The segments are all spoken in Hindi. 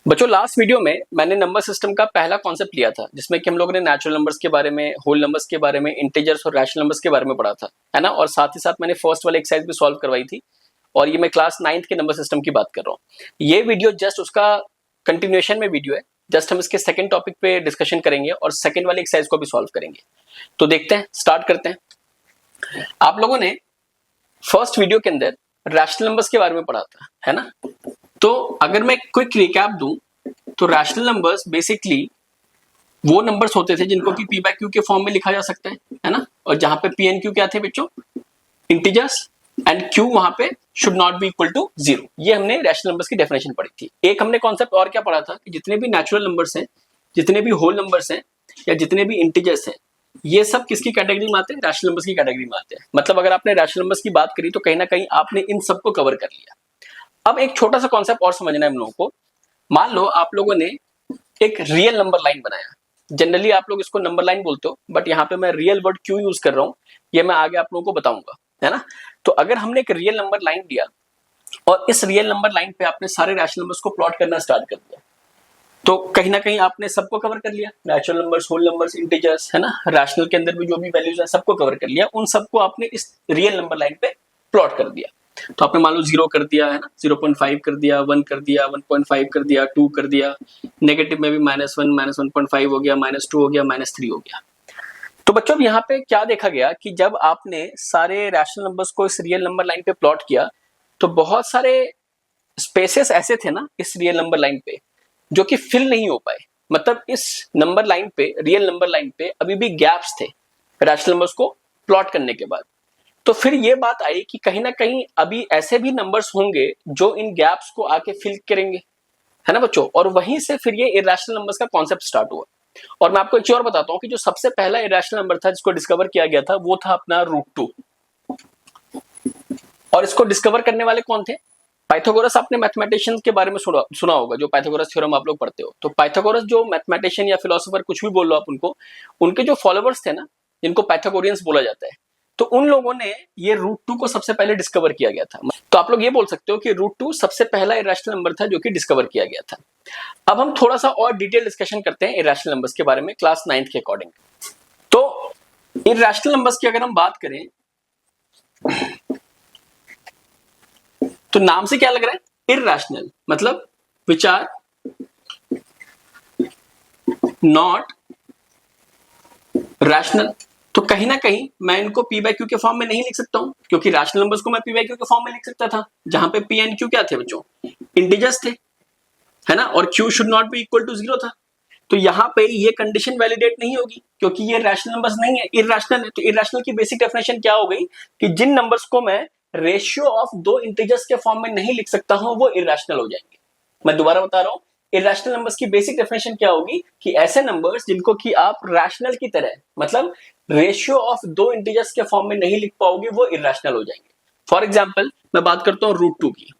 बच्चों लास्ट वीडियो में मैंने नंबर सिस्टम का पहला कॉन्सेप्ट लिया था जिसमें कि हम लोगों ने नेचुरल नंबर्स के बारे में, होल नंबर्स के बारे में, इंटीजर्स और रैशनल नंबर्स के बारे में पढ़ा था, है ना। और साथ ही साथ मैंने फर्स्ट वाली एक्सरसाइज भी सॉल्व करवाई थी और ये मैं क्लास 9th के नंबर सिस्टम की बात कर रहा हूँ। ये वीडियो जस्ट उसका कंटिन्यूएशन में वीडियो है। जस्ट हम इसके सेकंड टॉपिक पे डिस्कशन करेंगे और सेकंड वाली एक्सरसाइज को भी सॉल्व करेंगे। तो देखते हैं, स्टार्ट करते हैं। आप लोगों ने फर्स्ट वीडियो के अंदर रैशनल नंबर्स के बारे में पढ़ा था, है ना। तो अगर मैं क्विक रिकैप दूं तो रैशनल नंबर्स बेसिकली वो नंबर्स होते थे जिनको कि पी बाय क्यू के फॉर्म में लिखा जा सकता है ना। और जहां पे पी एंड क्यू क्या थे बच्चों, इंटीजर्स, एंड क्यू वहां पे should not be equal to 0। ये हमने रैशनल नंबर्स की डेफिनेशन पढ़ी थी। एक हमने कॉन्सेप्ट और क्या पढ़ा था कि जितने भी नेचुरल नंबर्स हैं, जितने भी होल नंबर्स हैं या जितने भी इंटीजर्स हैं, ये सब किसकी कैटेगरी में आते हैं, रैशनल नंबर्स की कैटेगरी में आते हैं। मतलब अगर आपने रैशनल नंबर्स की बात करी तो कहीं ना कहीं आपने इन सबको कवर कर लिया। अब एक छोटा सा कॉन्सेप्ट और समझना है हम लोगों को। मान लो आप लोगों ने एक रियल नंबर लाइन बनाया। जनरली आप लोग इसको नंबर लाइन बोलते हो, बट यहाँ पे मैं रियल वर्ड क्यों यूज कर रहा हूँ ये मैं आगे आप लोगों को बताऊंगा, है ना। तो अगर हमने एक रियल नंबर लाइन दिया और इस रियल नंबर लाइन पे आपने सारे रैशनल नंबर्स को प्लॉट करना स्टार्ट कर दिया, तो कहीं ना कहीं आपने सबको कवर कर लिया। Natural numbers, whole numbers, integers, है ना। रैशनल के अंदर भी जो भी वैल्यूज है सबको कवर कर लिया। उन सबको आपने इस रियल नंबर लाइन पे प्लॉट कर दिया। तो आपने मान लो 0 कर दिया, है ना, 0.5 कर दिया, 1 कर दिया, 1.5 कर दिया, 2 कर दिया, नेगेटिव में भी -1, -1.5 हो गया, -2 हो गया, -3 हो गया। तो बच्चों अब यहाँ पे क्या देखा गया कि जब आपने सारे रैशनल नंबर्स को इस रियल नंबर लाइन पे प्लॉट किया तो बहुत सारे स्पेसेस ऐसे थे ना इस रियल नंबर लाइन पे जो कि फिल नहीं हो पाए। मतलब इस नंबर लाइन पे, रियल नंबर लाइन पे अभी भी गैप्स थे रैशनल नंबर्स को प्लॉट करने के बाद। तो फिर ये बात आई कि कहीं ना कहीं अभी ऐसे भी नंबर्स होंगे जो इन गैप्स को आके फिल करेंगे, है ना बच्चों। और वहीं से फिर ये इरेशनल नंबर्स का कॉन्सेप्ट स्टार्ट हुआ। और मैं आपको एक चीज और बताता हूं कि जो सबसे पहला इरेशनल नंबर था जिसको डिस्कवर किया गया था वो था अपना √2। और इसको डिस्कवर करने वाले कौन थे, पाइथागोरस। आपने मैथमेटिशियन के बारे में सुना होगा, जो पाइथागोरस थ्योरम आप लोग पढ़ते हो। तो पाइथागोरस जो मैथमेटिशियन या फिलोसोफर कुछ भी बोल लो आप उनको, उनके जो फॉलोवर्स थे ना, जिनको पाइथागोरियंस बोला जाता है, तो उन लोगों ने ये √2 को सबसे पहले डिस्कवर किया गया था। तो आप लोग ये बोल सकते हो कि √2 सबसे पहला इरेशनल नंबर था जो कि डिस्कवर किया गया था। अब हम थोड़ा सा और डिटेल डिस्कशन करते हैं इरेशनल नंबर्स के बारे में क्लास 9th के अकॉर्डिंग। तो इरेशनल नंबर्स की अगर हम बात करें तो नाम से क्या लग रहा है, इररेशनल, मतलब विच आर नॉट रैशनल। तो कहीं ना कहीं मैं इनको पी बाय क्यू के फॉर्म में नहीं लिख सकता हूं, क्योंकि रैशनल नंबर्स को मैं पी बाय क्यू के फॉर्म में लिख सकता था जहां पे पी एंड क्यू क्या थे बच्चों, इंटीजर्स थे, है ना। और Q should not be equal to 0 था। तो यहां पे ये कंडीशन वैलिडेट नहीं होगी क्योंकि ये रैशनल नंबर्स नहीं है, इररेशनल है। तो इररेशनल की बेसिक डेफिनेशन क्या हो गई कि जिन नंबर्स को मैं रेशियो ऑफ दो इंटीजर्स के फॉर्म में नहीं लिख सकता हूं वो इररेशनल हो जाएंगे। मैं दोबारा बता रहा हूं, इररेशनल नंबर्स की बेसिक डेफिनेशन क्या होगी कि ऐसे नंबर्स जिनको कि आप रैशनल की तरह, मतलब रेशियो ऑफ दो इंटीजर्स के फॉर्म में नहीं लिख पाओगे वो इररेशनल हो जाएंगे। फॉर एग्जांपल मैं बात करता हूं √2 की।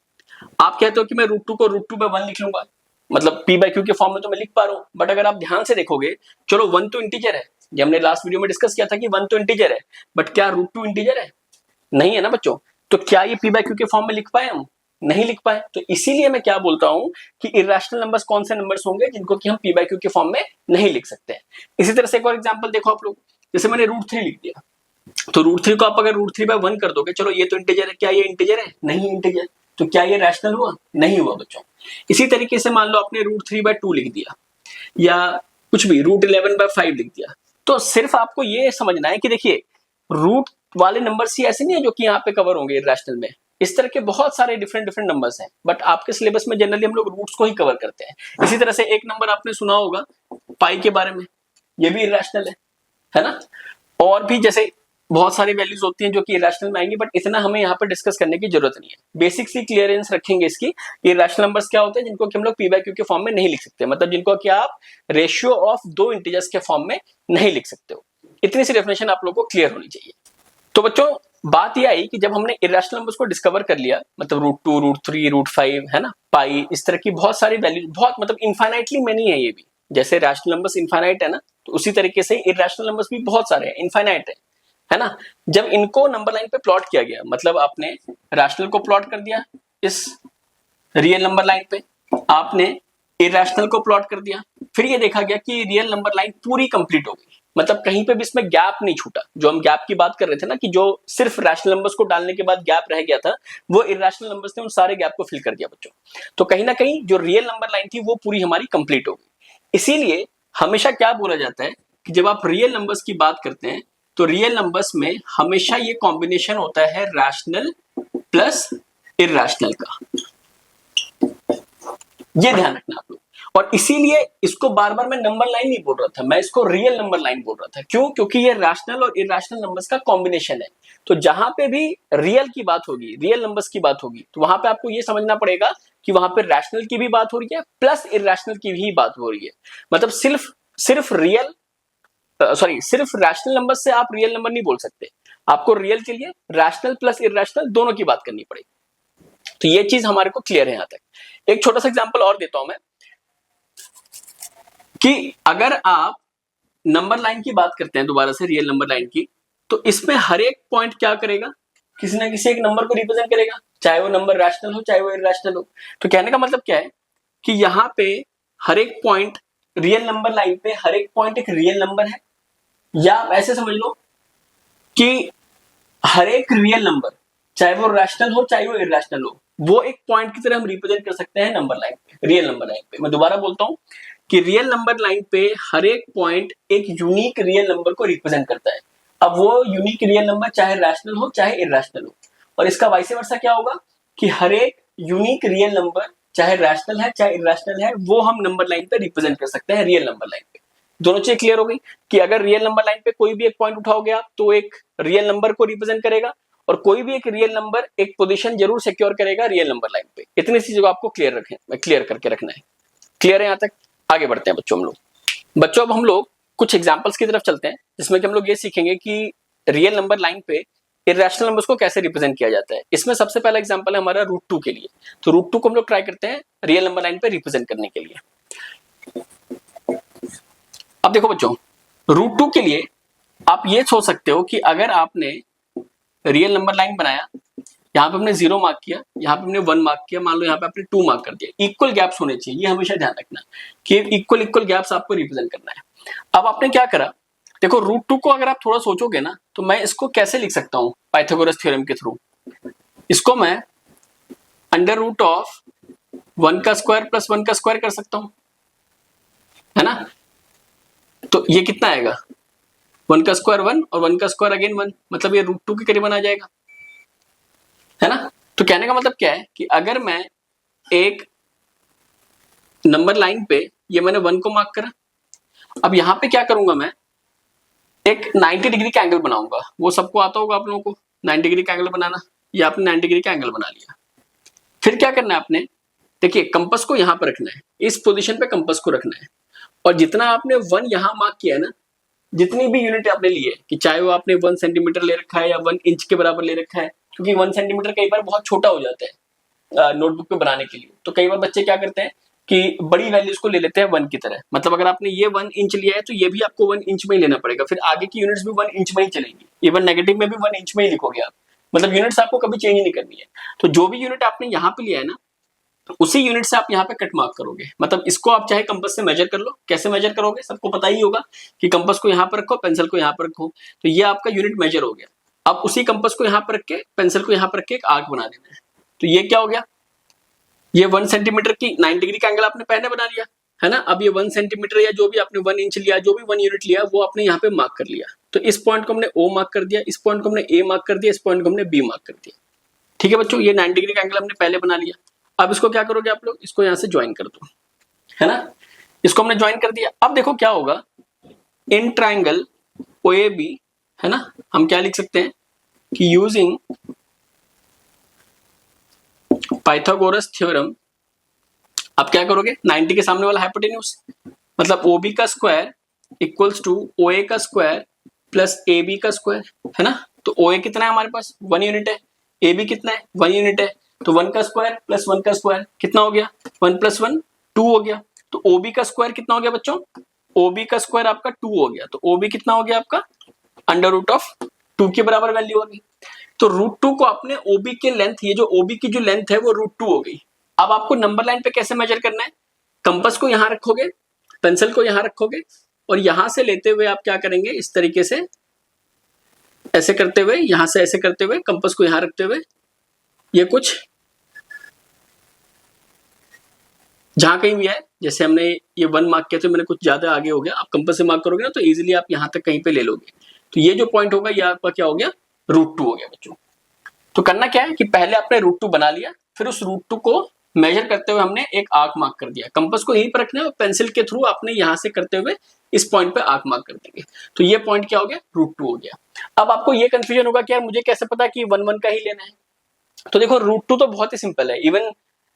आप कहते हो कि मैं √2 को √2 पे 1 लिख लूंगा, मतलब पी बाय क्यू के फॉर्म में तो मैं लिख पा रहा हूं। बट अगर आप ध्यान से देखोगे, चलो 1 तो इंटीजर है, ये हमने लास्ट वीडियो में डिस्कस किया था कि 1 तो इंटीजर है, बट क्या √2 इंटीजर है, नहीं है ना बच्चों। तो क्या ये पी बाय क्यू के फॉर्म में लिख पाए, हम नहीं लिख पाए। तो इसीलिए मैं क्या बोलता हूं कि इररेशनल नंबर्स कौन से नंबर्स होंगे जिनको कि हम पी बाय क्यू के फॉर्म में नहीं लिख सकते हैं। इसी तरह से एक और एग्जांपल देखो आप लोग, जैसे मैंने √3 लिख दिया, तो √3 को आप अगर √3 by 1 कर दोगे, चलो ये तो इंटीजर है, क्या ये इंटीजर है, नहीं इंटीजर। तो क्या ये रैशनल हुआ, नहीं हुआ बच्चों। इसी तरीके से मान लो आपने √3 by 2 लिख दिया या कुछ भी √11 by 5 लिख दिया। तो सिर्फ आपको ये समझना है कि देखिए रूट वाले नंबर्स ही ऐसे नहीं है जो कि यहाँ पे कवर होंगे इररेशनल में। इस तरह के बहुत सारे डिफरेंट डिफरेंट नंबर्स हैं, बट आपके सिलेबस में जनरली हम लोग रूट्स को ही कवर करते हैं। इसी तरह से एक नंबर आपने सुना होगा पाई के बारे में, ये भी इररेशनल है ना। और भी जैसे बहुत सारी वैल्यूज होती हैं जो कि इररेशनल में आएंगी, बट इतना हमें यहाँ पर डिस्कस करने की जरूरत नहीं है। बेसिकली क्लियरेंस रखेंगे इसकी, इररेशनल नंबर्स क्या होते हैं जिनको कि हम लोग पी बाय क्यू के फॉर्म में नहीं लिख सकते, मतलब जिनको कि आप रेशियो ऑफ दो इंटीजर्स के फॉर्म में नहीं लिख सकते हो। इतनी सी डेफिनेशन आप लोगों को क्लियर होनी चाहिए। तो बच्चों बात यह आई कि जब हमने इररेशनल नंबर्स को डिस्कवर कर लिया, मतलब √2, √3, √5, है ना, पाई, इस तरह की बहुत सारी वैल्यू, बहुत मतलब इनफाइनाइटली मेनी है ये भी। जैसे रैशनल नंबर्स इनफाइनाइट है ना, तो उसी तरीके से इररेशनल नंबर्स भी बहुत सारे हैं, इनफाइनाइट है ना। जब इनको नंबर लाइन पे प्लॉट किया गया, मतलब आपने रैशनल को प्लॉट कर दिया इस रियल नंबर लाइन पे, आपने इरेशनल को प्लॉट कर दिया, फिर ये देखा गया कि रियल नंबर लाइन पूरी कंप्लीट हो गई, मतलब कहीं पे भी इसमें गैप नहीं छूटा। जो हम गैप की बात कर रहे थे ना कि जो सिर्फ रैशनल नंबर्स को डालने के बाद गैप रह गया था, वो इरेशनल नंबर्स ने उन सारे गैप को फिल कर दिया बच्चों। तो कहीं ना कहीं जो रियल नंबर लाइन थी वो पूरी हमारी कंप्लीट हो गई। इसीलिए हमेशा क्या बोला जाता है कि जब आप रियल नंबर्स की बात करते हैं तो रियल नंबर्स में हमेशा ये कॉम्बिनेशन होता है रैशनल प्लस इरेशनल का, ये ध्यान रखना आप लोग। और इसीलिए इसको बार बार मैं नंबर लाइन नहीं बोल रहा था, मैं इसको रियल नंबर लाइन बोल रहा था। क्यों? क्योंकि ये रैशनल और इरेशनल नंबर्स का कॉम्बिनेशन है। तो जहां पे भी रियल की बात होगी, रियल नंबर्स की बात होगी, तो वहां पे आपको ये समझना पड़ेगा कि वहां पे रैशनल की भी बात हो रही है प्लस इरेशनल की भी बात हो रही है। मतलब सिर्फ रैशनल नंबर से आप रियल नंबर नहीं बोल सकते, आपको रियल के लिए रैशनल प्लस इरेशनल दोनों की बात करनी पड़ेगी। तो ये चीज हमारे को क्लियर है यहां तक। एक छोटा सा एग्जांपल और देता हूं मैं कि अगर आप नंबर लाइन की बात करते हैं दोबारा से रियल नंबर लाइन की, तो इसमें हर एक पॉइंट क्या करेगा, किसी ना किसी एक नंबर को रिप्रेजेंट करेगा, चाहे वो नंबर रैशनल हो चाहे वो इरेशनल हो। तो कहने का मतलब क्या है कि यहाँ पे हर एक पॉइंट रियल नंबर लाइन पे हर एक पॉइंट एक रियल नंबर है, या आप ऐसे समझ लो कि हर एक रियल नंबर चाहे वो रैशनल हो चाहे वो इरेशनल हो, वो एक पॉइंट की तरह हम रिप्रेजेंट कर सकते हैं नंबर लाइन पे, रियल नंबर लाइन पे। मैं दोबारा बोलता हूं कि रियल नंबर लाइन पे हर एक पॉइंट एक यूनिक रियल नंबर को रिप्रेजेंट करता है। अब वो यूनिक रियल नंबर चाहे रैशनल हो चाहे इरेशनल हो, और इसका वाइस वर्सा क्या होगा कि हर एक यूनिक रियल नंबर चाहे रैशनल है चाहे इरेशनल है, वो हम नंबर लाइन पे रिप्रेजेंट कर सकते हैं रियल नंबर लाइन पे। दोनों चीजें क्लियर हो गई कि अगर रियल नंबर लाइन पे कोई भी एक पॉइंट उठाओगे आप तो एक रियल नंबर को रिप्रेजेंट करेगा, और कोई भी एक रियल नंबर एक पोजीशन जरूर सिक्योर करेगा रियल नंबर लाइन पे। इतनी चीजों को आपको क्लियर करके रखना है। क्लियर है यहां तक? आगे बढ़ते हैं बच्चों हम लोग। बच्चों अब हम लोग कुछ एग्जांपल्स की तरफ चलते हैं जिसमें कि हम लोग ये सीखेंगे कि रियल नंबर लाइन पे इरेशनल नंबर्स को कैसे रिप्रेजेंट किया जाता है। इसमें सबसे पहला एग्जांपल है हमारा √2 के लिए। तो √2 को हम लोग ट्राई करते हैं रियल नंबर लाइन पे रिप्रेजेंट करने के लिए। अब देखो बच्चों, √2 के लिए आप ये सोच सकते हो कि अगर आपने रियल नंबर लाइन बनाया, यहाँ पे हमने 0 मार्क किया, यहाँ पे हमने 1 मार्क किया, मान लो यहाँ पे आपने 2 मार्क कर दिया, इक्वल गैप्स होने चाहिए, ये हमेशा ध्यान रखना कि इक्वल गैप्स आपको रिप्रेजेंट करना है। अब आपने क्या करा, देखो √2 को अगर आप थोड़ा सोचोगे ना तो मैं इसको कैसे लिख सकता हूँ पाइथागोरस थ्योरम के थ्रू। इसको मैं √1 का स्क्वायर प्लस 1 का स्क्वायर कर सकता हूँ, है ना। तो ये कितना आएगा, 1 का स्क्वायर 1 और 1 का स्क्वायर अगेन 1, मतलब ये √2 के करीबन आ जाएगा, है ना। तो कहने का मतलब क्या है कि अगर मैं एक नंबर लाइन पे ये मैंने 1 को मार्क करा, अब यहां पे क्या करूंगा, मैं एक 90 डिग्री का एंगल बनाऊंगा। वो सबको आता होगा आप लोगों को 90 डिग्री का एंगल बनाना, या आपने 90 डिग्री का एंगल बना लिया। फिर क्या करना है आपने, देखिए कंपास को यहां पर रखना है, इस पोजीशन पे कंपास को रखना है, और जितना आपने 1 यहां मार्क किया है ना, जितनी भी यूनिट आपने ली है, कि चाहे वो आपने 1 सेंटीमीटर ले रखा है या 1 इंच के बराबर ले रखा है, क्योंकि 1 सेंटीमीटर कई बार बहुत छोटा हो जाता है नोटबुक पे बनाने के लिए। तो कई बार बच्चे क्या करते हैं कि बड़ी वैल्यूज को ले लेते हैं 1 की तरह। मतलब अगर आपने ये 1 इंच लिया है तो ये भी आपको 1 इंच में ही लेना पड़ेगा, फिर आगे की यूनिट्स भी 1 इंच में ही चलेंगी, इवन नेगेटिव में भी 1 इंच में ही लिखोगे आप। मतलब यूनिट्स आपको कभी चेंज नहीं करनी है। तो जो भी यूनिट आपने यहाँ पे लिया है ना, उसी यूनिट से आप यहाँ पे कट मार्क करोगे। मतलब इसको आप चाहे कंपास से मेजर कर लो, कैसे मेजर करोगे सबको पता ही होगा कि कंपास को यहाँ पर रखो, पेंसिल को यहाँ पर रखो, तो ये आपका यूनिट मेजर हो गया। अब उसी कंपास को यहाँ पर रख के, पेंसिल को यहाँ पर रख के एक आर्क बना देना है। तो ये क्या हो गया, ये 1 सेंटीमीटर की 90 डिग्री का एंगल आपने पहले बना लिया, है ना। अब ये 1 सेंटीमीटर या जो भी आपने 1 इंच लिया, जो भी 1 यूनिट लिया, वो आपने यहाँ पे मार्क कर लिया। तो इस पॉइंट को हमने O मार्क कर दिया, इस पॉइंट को हमने A मार्क कर दिया, इस पॉइंट को हमने B मार्क कर दिया। ठीक है बच्चों, ये 90 डिग्री का एंगल हमने पहले बना लिया। अब इसको क्या करोगे आप लोग, इसको यहाँ से ज्वाइन कर दो, है ना। इसको हमने ज्वाइन कर दिया। अब देखो क्या होगा, इन ट्राइंगल OAB, है ना, हम क्या लिख सकते हैं कि यूजिंग पाइथागोरस थ्योरम, आप क्या करोगे, 90 के सामने वाला हाइपोटेन्यूज, मतलब OB का स्क्वायर इक्वल्स टू OA का स्क्वायर प्लस AB का स्क्वायर, है ना। तो OA कितना है हमारे पास, 1 यूनिट है, AB कितना है, 1 यूनिट है, तो 1 का स्क्वायर प्लस 1 का स्क्वायर कितना हो गया, 1 + 1 2 हो गया। तो OB का स्क्वायर कितना हो गया बच्चों, OB का स्क्वायर आपका 2 हो गया। तो OB कितना हो गया आपका, √2 के बराबर वैल्यू होगी। तो √2 को आपने OB के लेंथ, ये जो OB की जो लेंथ है वो √2 हो गई। अब आपको नंबर लाइन पे कैसे मेजर करना है, कंपास को यहाँ रखोगे, पेंसिल को यहाँ रखोगे और यहां से लेते हुए आप क्या करेंगे, इस तरीके से ऐसे करते हुए, यहां से ऐसे करते हुए, कंपास को यहां रखते हुए, ये कुछ जहां कहीं भी है, जैसे हमने ये 1 मार्क किया तो मैंने कुछ ज्यादा आगे हो गया, आप कंपास से मार्क करोगे ना तो इजीली आप यहां तक कहीं पे ले लोगे। तो ये जो पॉइंट होगा ये आपका क्या हो गया, √2 हो गया बच्चों। तो करना क्या है कि पहले आपने √2 बना लिया, फिर उस √2 को मेजर करते हुए हमने एक आर्क मार्क कर दिया, कंपास को यहीं पर रखना है और पेंसिल के थ्रू आपने यहां से करते हुए इस पॉइंट पे आर्क मार्क कर देंगे। तो ये पॉइंट क्या हो गया, √2 हो गया। अब आपको ये कंफ्यूजन होगा कि यार मुझे कैसे पता कि 1 का ही लेना है। तो देखो √2 तो बहुत ही सिंपल है। इवन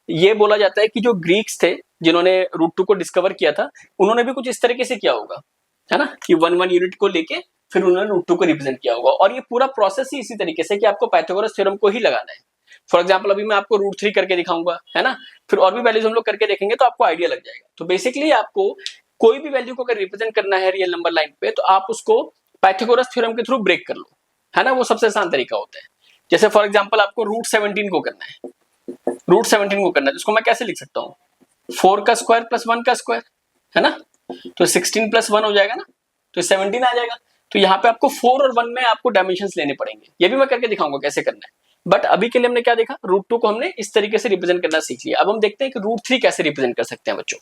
ये बोला जाता है कि जो ग्रीक्स थे जिन्होंने √2 को डिस्कवर किया था, उन्होंने भी कुछ इस तरीके से किया होगा, है ना, कि 1 यूनिट को लेके फिर उन्होंने √2 को रिप्रेजेंट किया होगा। और ये पूरा प्रोसेस ही इसी तरीके से कि आपको पाइथागोरस थ्योरम को ही लगाना है। फॉर एग्जाम्पल अभी मैं आपको √3 करके दिखाऊंगा, है ना, फिर और भी वैल्यूज हम लोग करके देखेंगे तो आपको आइडिया लग जाएगा। तो बेसिकली आपको कोई भी वैल्यू को अगर रिप्रेजेंट करना है रियल नंबर लाइन पे, तो आप उसको पाइथागोरस थ्योरम के थ्रू ब्रेक कर लो, है ना, वो सबसे आसान तरीका होता है। जैसे फॉर एग्जाम्पल आपको √17 को करना है, √17 को करना है, जिसको मैं कैसे लिख सकता हूँ, 4 का स्क्वायर प्लस 1 का स्क्वायर, है ना, तो 16 प्लस 1 हो जाएगा ना, तो 17 आ जाएगा। तो यहाँ पे आपको 4 और 1 में आपको डायमेंशंस लेने पड़ेंगे, ये भी मैं करके दिखाऊंगा कैसे करना है। बट अभी के लिए हमने क्या देखा, √2 को हमने इस तरीके से रिप्रेजेंट करना सीख लिया। अब हम देखते हैं कि √3 कैसे रिप्रेजेंट कर सकते हैं बच्चों।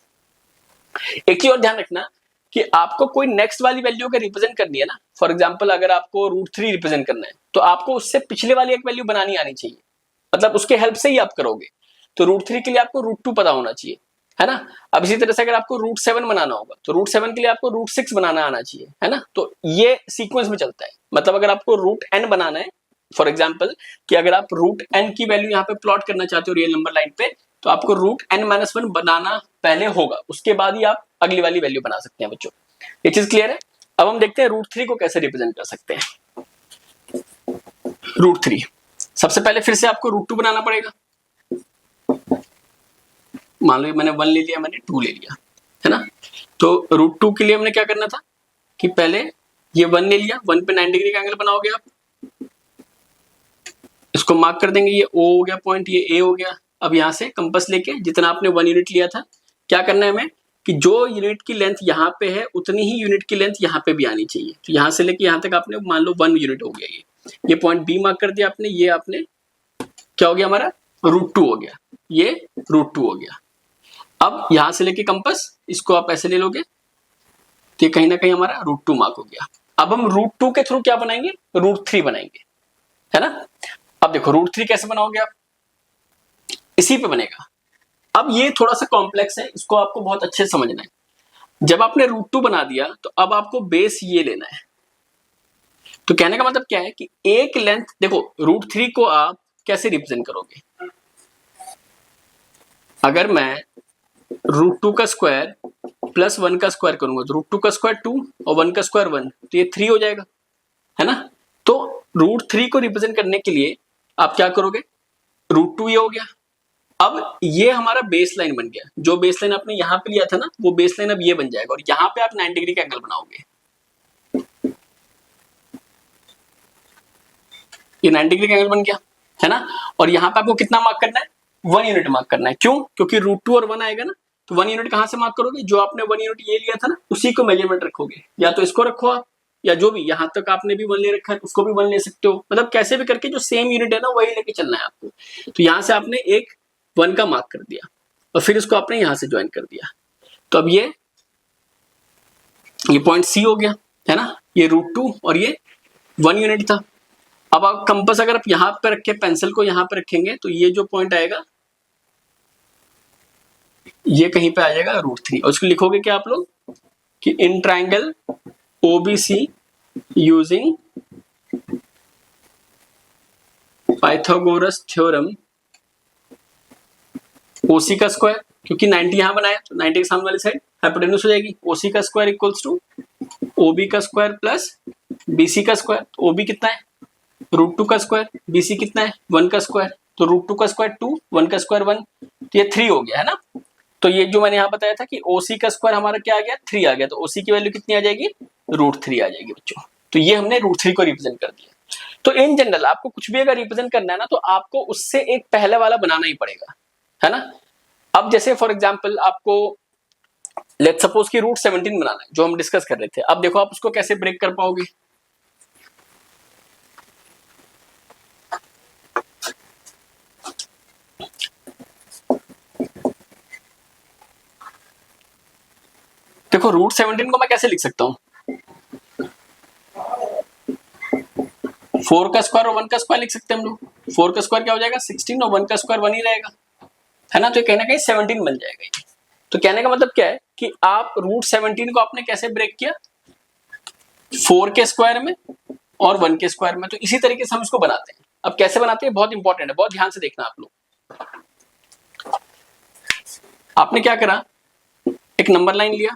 एक चीज और ध्यान रखना कि आपको कोई नेक्स्ट वाली वैल्यू अगर रिप्रेजेंट करनी है ना, फॉर एग्जाम्पल अगर आपको √3 रिप्रेजेंट करना है तो आपको उससे पिछले वाली एक वैल्यू बनानी आनी चाहिए, मतलब उसके हेल्प से ही आप करोगे। तो √3 के लिए आपको √2 पता होना चाहिए, है ना। अब इसी तरह से अगर आपको √7 बनाना होगा तो √7 के लिए आपको √6 बनाना आना चाहिए, है ना। तो ये सीक्वेंस में चलता है। मतलब अगर आपको √n बनाना है, फॉर एग्जाम्पल कि अगर आप √n की वैल्यू यहाँ पे प्लॉट करना चाहते हो रियल नंबर लाइन पे, तो आपको √n-1 बनाना पहले होगा, उसके बाद ही आप अगली वाली वैल्यू बना सकते हैं बच्चों। ये चीज क्लियर है। अब हम देखते हैं √3 को कैसे रिप्रेजेंट कर सकते हैं। √3 सबसे पहले फिर से आपको √2 बनाना पड़ेगा। मान लो मैंने 1 ले लिया, मैंने 2 ले लिया, है ना। तो √2 के लिए हमने क्या करना था कि पहले ये 1 ले लिया, 1 पे 90 डिग्री का एंगल बनाओगे आप, इसको मार्क कर देंगे, ये O हो गया पॉइंट, ये A हो गया। अब यहाँ से कंपास लेके जितना आपने 1 यूनिट लिया था, क्या करना है हमें कि जो यूनिट की लेंथ यहाँ पे है उतनी ही यूनिट की लेंथ यहाँ पे भी आनी चाहिए। तो यहाँ से लेके यहाँ तक आपने मान लो 1 यूनिट हो गया, ये पॉइंट B मार्क कर दिया आपने, ये आपने क्या हो गया हमारा √2 हो गया, ये √2 हो गया। अब यहां से लेके कंपास इसको आप ऐसे ले लोगे तो कहीं ना कहीं हमारा √2 मार्क हो गया। अब हम √2 के थ्रू क्या बनाएंगे, √3 बनाएंगे, है ना। अब देखो √3 कैसे बनाओगे आप, इसी पे बनेगा। अब ये थोड़ा सा कॉम्प्लेक्स है, इसको आपको बहुत अच्छे से समझना है। जब आपने √2 बना दिया तो अब आपको बेस ये लेना है। तो कहने का मतलब क्या है कि एक लेंथ, देखो √3 को आप कैसे रिप्रेजेंट करोगे, अगर मैं √2 का स्क्वायर प्लस 1 का स्क्वायर करूंगा तो √2 का स्क्वायर 2 और 1 का स्क्वायर 1, तो ये 3 हो जाएगा, है ना। तो √3 को रिप्रेजेंट करने के लिए आप क्या करोगे, √2 ये हो गया। अब ये हमारा बेस लाइन बन गया, जो बेस लाइन आपने यहां पे लिया था ना, वो बेस लाइन अब ये बन जाएगा और यहां पे आप 90 डिग्री का एंगल बनाओगे, ये 90 डिग्री का एंगल बन गया, है ना। और यहां पे आपको कितना मार्क करना है, 1 यूनिट मार्क करना है। क्यों, क्योंकि √2 और 1 आएगा ना, तो 1 यूनिट कहां से मार्क करोगे, जो आपने 1 यूनिट ये लिया था ना उसी को मेजरमेंट रखोगे, या तो इसको रखो आप, या जो भी यहां तक आपने भी 1 ले रखा है उसको भी 1 ले सकते हो। मतलब कैसे भी करके जो सेम यूनिट है ना वही लेके चलना है आपको। तो यहां से आपने एक 1 का मार्क कर दिया और फिर इसको आपने यहां से ज्वाइन कर दिया। तो अब ये पॉइंट C हो गया, है ना, ये √2 और ये 1 यूनिट था। अब आप कंपास अगर आप यहां पे रखे, पेंसिल को यहां पे रखेंगे तो ये जो पॉइंट आएगा ये कहीं पे आ जाएगा √3 और उसको लिखोगे क्या आप लोग कि in triangle OBC using Pythagoras theorem OC का स्क्वायर, क्योंकि 90 यहां बनाया तो 90 के सामने वाली साइड हाइपोटेन्यूज हो जाएगी, OC का स्क्वायर इक्वल्स टू OB का स्क्वायर प्लस BC का स्क्वायर। तो OB कितना है, √2 का स्क्वायर, BC कितना है, 1 का स्क्वायर, तो √2 का स्क्वायर 2, 1 का स्क्वायर 1, तो ये 3 हो गया, है ना। तो ये जो मैंने यहाँ बताया था कि OC का स्क्वायर हमारा क्या आ गया, 3 आ गया, तो OC की वैल्यू कितनी आ जाएगी, √3 आ जाएगी बच्चों। तो ये हमने √3 को रिप्रेजेंट कर दिया। तो इन जनरल आपको कुछ भी अगर रिप्रेजेंट करना है ना, तो आपको उससे एक पहले वाला बनाना ही पड़ेगा, है ना। अब जैसे फॉर एग्जाम्पल आपको लेट्स सपोज कि रूट 17 बनाना है जो हम डिस्कस कर रहे थे। अब देखो आप उसको कैसे ब्रेक कर पाओगे। देखो रूट 17 को मैं कैसे लिख सकता हूं, 4 का स्क्वायर और 1 का स्क्वायर लिख सकते हैं हम लोग। 4 का स्क्वायर क्या हो जाएगा 16 और 1 का स्क्वायर 1 ही रहेगा, है ना। तो कहीं ना कहीं 17 बन जाएगा ये। तो कहने का मतलब क्या है कि आप रूट 17 को आपने कैसे ब्रेक किया, 4 के स्क्वायर में और 1 के स्क्वायर में। तो इसी तरीके से हम इसको बनाते हैं। अब कैसे बनाते हैं बहुत इंपॉर्टेंट है, बहुत ध्यान से देखना आप लोग। आपने क्या करा, एक नंबर लाइन लिया,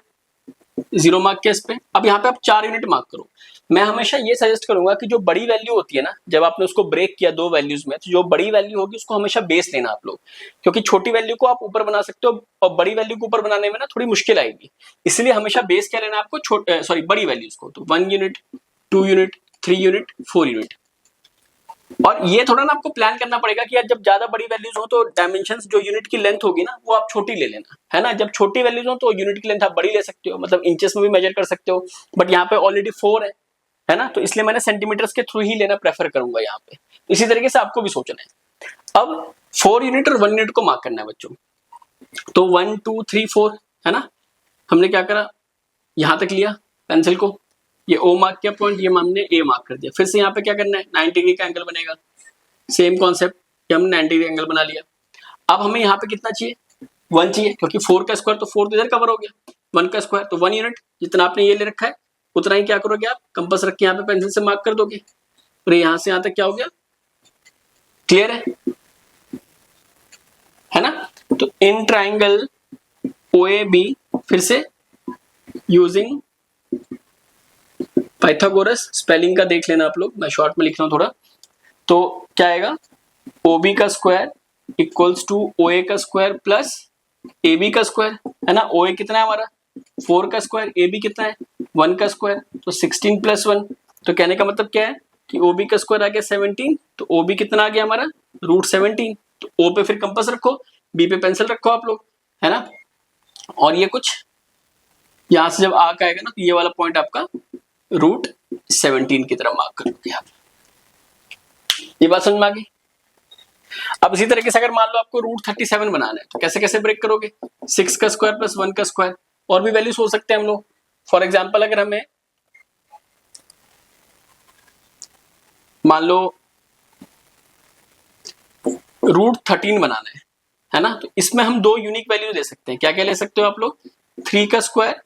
0 मार्क किया इस पे। अब यहाँ पे आप 4 यूनिट मार्क करो। मैं हमेशा ये सजेस्ट करूंगा कि जो बड़ी वैल्यू होती है ना, जब आपने उसको ब्रेक किया दो वैल्यूज में, तो जो बड़ी वैल्यू होगी उसको हमेशा बेस लेना आप लोग, क्योंकि छोटी वैल्यू को आप ऊपर बना सकते हो और बड़ी वैल्यू को ऊपर बनाने में ना थोड़ी मुश्किल आएगी। इसलिए हमेशा बेस क्या लेना आपको, बड़ी वैल्यूज को। तो 1 यूनिट, 2 यूनिट, 3 यूनिट, 4 यूनिट। और ये थोड़ा ना आपको प्लान करना पड़ेगा कि यार जब ज्यादा बड़ी वैल्यूज हो तो डायमेंशंस जो यूनिट की लेंथ होगी ना वो आप छोटी ले लेना, है ना। जब छोटी वैल्यूज हो तो यूनिट की लेंथ आप बड़ी ले सकते हो, मतलब इंचेस में भी मेजर कर सकते हो। बट यहाँ पे ऑलरेडी 4 है ना, तो इसलिए मैंने सेंटीमीटर्स के थ्रू ही लेना प्रेफर करूंगा यहाँ पे। इसी तरीके से आपको भी सोचना है। अब 4 यूनिट और 1 यूनिट को मार्क करना है बच्चों। तो 1 2 3 4, है ना। हमने क्या करा, यहां तक लिया पेंसिल को, ये O मार्क किया पॉइंट, ये हमने A मार्क कर दिया। फिर से यहाँ पे क्या करना है, 90 डिग्री का एंगल बनेगा। सेम कॉन्सेप्ट, ये हमने 90 डिग्री एंगल बना लिया। अब हमें यहाँ पे कितना चाहिए, 1 चाहिए, क्योंकि 4 का स्क्वायर तो 4 तो इधर कवर हो गया, 1 का स्क्वायर तो 1 यूनिट। जितना आपने ये ले रखा है उतना ही क्या करोगे आप, कंपास रख के यहाँ पे पेंसिल से मार्क कर दोगे। और यहाँ से यहाँ तक क्या हो गया, क्लियर है ना। तो इन ट्राइंगल OAB, फिर से यूजिंग पाइथागोरस, स्पेलिंग का देख लेना आप लोग, मैं शॉर्ट में लिख रहा हूं थोड़ा। तो क्या आएगा, OB का स्क्वायर इक्वल्स टू OA का स्क्वायर प्लस AB का स्क्वायर, है ना। OA कितना है हमारा 4 का स्क्वायर, AB कितना है 1 का स्क्वायर, तो 16 प्लस 1। तो कहने का मतलब क्या है कि OB का स्क्वायर आ गया 17, तो OB कितना आ गया हमारा रूट 17। तो O पे फिर कंपास रखो, B पे पेंसिल रखो आप लोग, है ना। और ये कुछ यहां से जब आर्क आएगा ना, तो ये वाला पॉइंट आपका रूट 17 की तरफ मार्क करोगे आप। ये बात समझ में आ गई। अब इसी तरीके से अगर मान लो आपको रूट 37 बनाना है तो कैसे कैसे ब्रेक करोगे, 6 का स्क्वायर प्लस 1 का स्क्वायर, और भी वैल्यूज हो सकते हैं हम लोग। फॉर एग्जांपल अगर हमें मान लो रूट 13 बनाना है ना, तो इसमें हम दो यूनिक वैल्यू दे सकते हैं। क्या क्या ले सकते हो आप लोग, 3 का स्क्वायर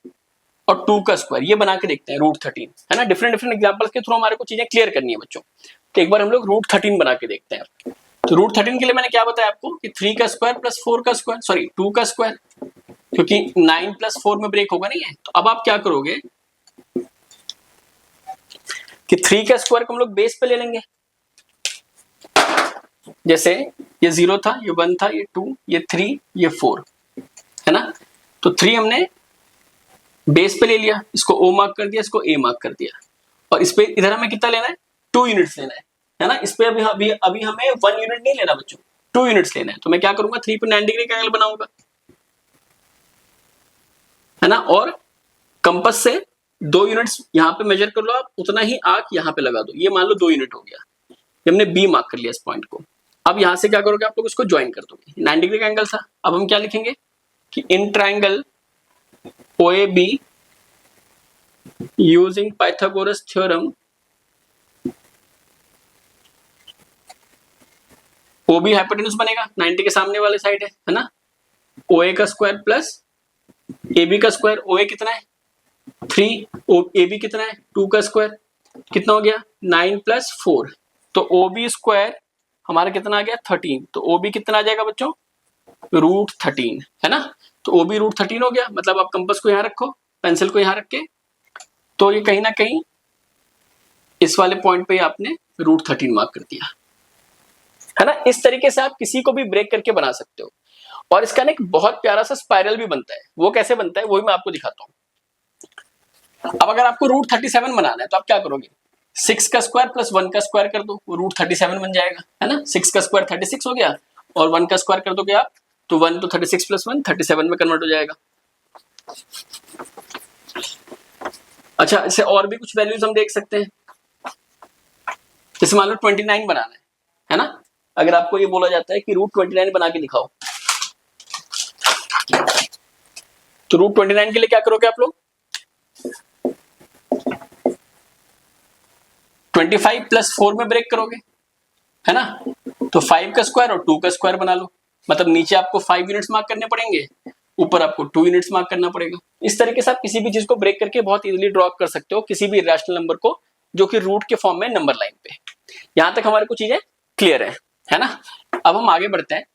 और 2 का स्क्वायर, ये बना के देखते हैं रूट 13, है ना। डिफरेंट डिफरेंट एग्जांपल्स के थ्रू हमारे को चीजें क्लियर करनी है बच्चों। तो एक बार हम लोग रूट 13 बना के देखते हैं। तो रूट 13 के लिए मैंने क्या बताया आपको कि 3 का स्क्वायर प्लस 4 का स्क्वायर, सॉरी 2 का स्क्वायर, क्योंकि 9 प्लस 4 में ब्रेक होगा नहीं है। तो अब आप क्या करोगे कि 3 का स्क्वायर को हम लोग बेस पे ले लेंगे। जैसे ये 0 था, ये 1 था, ये 2, ये 3, ये 4, है ना। तो 3 हमने बेस पे ले लिया, इसको O मार्क कर दिया, इसको A मार्क कर दिया। और इस पे इधर हमें कितना लेना है, 2 यूनिट्स लेना है ना। इस पे अभी हमें 1 यूनिट नहीं लेना बच्चों, 2 यूनिट्स लेना है। तो मैं क्या करूंगा, 3 पे 90 डिग्री का एंगल बनाऊंगा, है ना। और कंपास से 2 यूनिट्स यहाँ पे मेजर कर लो आप, उतना ही आर्क यहाँ पे लगा दो। ये मान लो 2 यूनिट हो गया, ये हमने B मार्क कर लिया इस पॉइंट को। अब यहां से क्या करोगे आप लोग, इसको ज्वाइन कर दोगे। 90 डिग्री का एंगल था, अब हम क्या लिखेंगे कि in triangle OAB using Pythagoras theorem, OB hypotenuse बनेगा, 90 के सामने वाले साइड है ना। OA का स्क्वायर प्लस AB का स्क्वायर, OA कितना है 3, AB कितना है 2 का स्क्वायर, कितना हो गया 9 प्लस 4, तो OB स्क्वायर हमारा कितना आ गया 13। तो OB कितना आ जाएगा बच्चों, रूट 13, है ना। तो OB रूट 13 हो गया। मतलब आप कंपास को यहां रखो, पेंसिल को यहां रख के, तो ये कहीं ना कहीं इस वाले पॉइंट पे आपने रूट 13 मार्क कर दिया, है ना। इस तरीके से आप किसी को भी ब्रेक करके बना सकते हो। और इसका ना एक बहुत प्यारा सा स्पाइरल भी बनता है। वो कैसे बनता है वो भी मैं आपको दिखाता हूं। अब अगर आपको रूट 37 बनाना है तो आप क्या करोगे, 6 का स्क्वायर प्लस 1 का स्क्वायर कर दो, वो रूट 37 बन जाएगा, है ना। 6 का स्क्वायर 36 हो गया और 1 का स्क्वायर कर दोगे आप, तो 1 तो 36 प्लस 1 37 में कन्वर्ट हो जाएगा। अच्छा, इससे और भी कुछ वैल्यूज हम देख सकते हैं। जैसे मान लो 29 बनाना है ना, अगर आपको ये बोला जाता है कि रूट 29 बना के दिखाओ, तो रूट 29 के लिए क्या करोगे आप लोग, 25 प्लस 4 में ब्रेक करोगे, है ना। तो 5 का स्क्वायर और 2 का स्क्वायर बना लो, मतलब नीचे आपको 5 यूनिट्स मार्क करने पड़ेंगे, ऊपर आपको 2 यूनिट्स मार्क करना पड़ेगा। इस तरीके से आप किसी भी चीज को ब्रेक करके बहुत इजीली ड्रॉ कर सकते हो, किसी भी इरेशनल नंबर को जो कि रूट के फॉर्म में नंबर लाइन पे। यहां तक हमारे को चीजें क्लियर है ना। अब हम आगे बढ़ते हैं।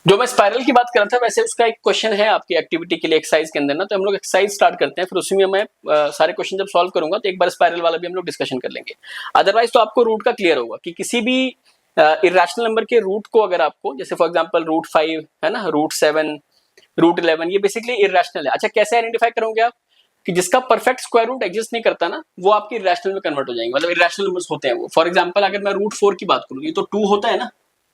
जो मैं स्पाइरल की बात कर रहा था, वैसे उसका एक क्वेश्चन है आपकी एक्टिविटी के लिए एक्सरसाइज के अंदर ना, तो हम लोग एक्सरसाइज स्टार्ट करते हैं, फिर उसी में मैं सारे क्वेश्चन जब सॉल्व करूंगा तो एक बार स्पाइरल वाला भी हम लोग डिस्कशन कर लेंगे। अदरवाइज तो आपको रूट का क्लियर होगा कि किसी भी इरेशनल नंबर के रूट को अगर आपको, जैसे फॉर एग्जांपल रूट 5 है ना, रूट 7, रूट 11, ये बेसिकली इरेशनल है। अच्छा, कैसे आइडेंटिफाई करोगे आप कि जिसका परफेक्ट स्क्वायर रूट एग्जिस्ट नहीं करता ना, वो आपके इरेशनल में कन्वर्ट हो जाएंगे, मतलब इरेशनल नंबर्स होते हैं वो। फॉर एग्जांपल अगर मैं रूट 4 की बात करूं, ये तो 2 होता है ना,